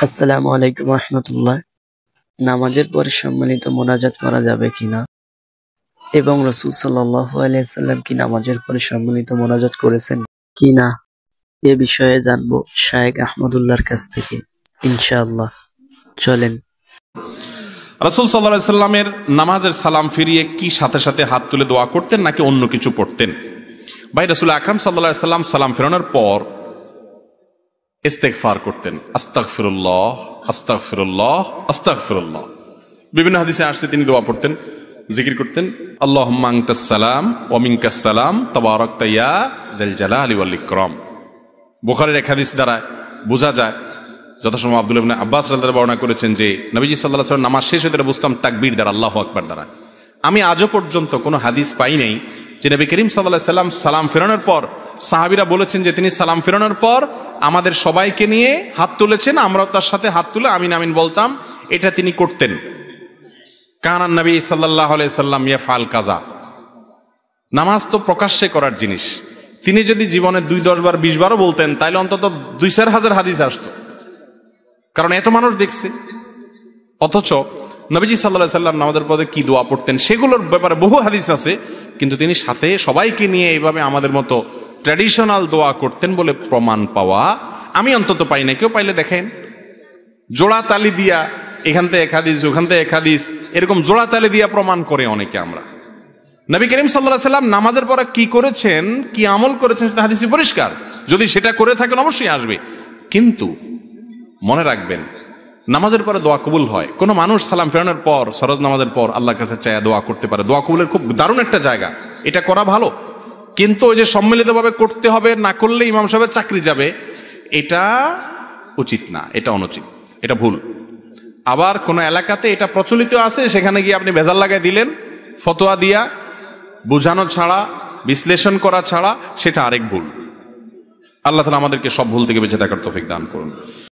আসসালামু আলাইকুম রহমতুল্লাহ। নামাজের পরে সম্মিলিত মোনাজাত করা যাবে কিনা এবং রাসূল সাল্লাল্লাহু আলাইহি ওয়াসাল্লাম কি নামাজের পরে সম্মিলিত মোনাজাত করেছেন কিনা এ বিষয়ে জানবো শায়েখ আহমদুল্লাহর কাছ থেকে ইনশাআল্লাহ। চলেন। রাসূল সাল্লাল্লাহু আলাইহি সাল্লামের নামাজের সালাম ফিরিয়ে কি সাথে সাথে হাত তুলে দোয়া করতেন নাকি অন্য কিছু পড়তেন? ভাই, রাসূল আকরাম সাল্লাল্লাহু আলাইহি সাল্লাম সালাম ফেরানোর পর ইস্তেগফার করতেন, আস্তাগফিরুল্লাহ আস্তাগফিরুল্লাহ আস্তাগফিরুল্লাহ। বিভিন্ন হাদিসে আসছে তিনি দোয়া পড়তেন, জিকির করতেন, আল্লাহুম্মা আনতাস সালাম ওয়া মিনকাস সালাম তাবারাকতা ইয়া যাল জালালি ওয়াল ইকরাম। বুখারীর এক হাদিস দ্বারা বোঝা যায়, যথাসময় আব্দুল্লাহ ইবনে আব্বাস রাদিয়াল্লাহু বর্ণনা করেছেন যে নবীজি সাল্লাল্লাহু আলাইহি ওয়াসাল্লাম নামাজ শেষ হতে বুঝতাম তাকবীর দ্বারা, আল্লাহু আকবার দ্বারা। আমি আজও পর্যন্ত কোনো হাদিস পাই নাই যে নবী করিম সাল্লাল্লাহু আলাইহি সাল্লাম সালাম ফেরানোর পর সাহাবীরা বলেছেন যে তিনি সালাম ফেরানোর পর আমাদের সবাইকে নিয়ে হাত তুলেছেন, আমরাও তার সাথে হাত তুলে আমিন আমিন বলতাম। এটা তিনি করতেন। কানান নবী সাল্লাল্লাহু আলাইহি সাল্লাম ইয়াফআল কাজা। নামাজ তো প্রকাশ্যে করার জিনিস। তিনি যদি জীবনে 2, 10 বার 20 বারও বলতেন তাহলে অন্তত 2-4 হাজার হাদিস আসতো, কারণ এত মানুষ দেখছে। অথচ নবীজি সাল্লাল্লাহু আলাইহি সাল্লাম নামাজের পরে কি দোয়া পড়তেন সেগুলোর ব্যাপারে বহু হাদিস আছে, কিন্তু তিনি সাথে সবাইকে নিয়ে এইভাবে আমাদের মতো ট্র্যাডিশনাল দোয়া করতেন বলে প্রমাণ পাওয়া আমি অন্তত পাই না। কেউ পাইলে দেখেন। জোড়া তালি দিয়া এখান থেকে এক হাদিস ওখান থেকে এক হাদিস এরকম জোড়া তালি দিয়া প্রমাণ করে অনেকে আমরা। নবী করিম সাল্লাল্লাহু আলাইহি সাল্লাম নামাজের পরে কি করেছেন, কি আমল করেছেন সেটা হাদিসে পরিষ্কার। যদি সেটা করে থাকেন অবশ্যই আসবে, কিন্তু মনে রাখবেন নামাজের পরে দোয়া কবুল হয়। কোনো মানুষ সালাম ফেরানোর পর ফরজ নামাজের পর আল্লাহর কাছে চায়া দোয়া করতে পারে। দোয়া কবুলের খুব দারুণ একটা জায়গা, এটা করা ভালো। কিন্তু ওই যে সম্মিলিতভাবে করতে হবে, না করলে ইমাম সাহেবের চাকরি যাবে, এটা উচিত না, এটা অনুচিত, এটা ভুল। আবার কোনো এলাকাতে এটা প্রচলিত আছে, সেখানে গিয়ে আপনি ভেজাল লাগাই দিলেন ফতোয়া দিয়া, বোঝানো ছাড়া বিশ্লেষণ করা ছাড়া, সেটা আরেক ভুল। আল্লাহ তাআলা আমাদেরকে সব ভুল থেকে বেঁচে থাকার তৌফিক দান করুন।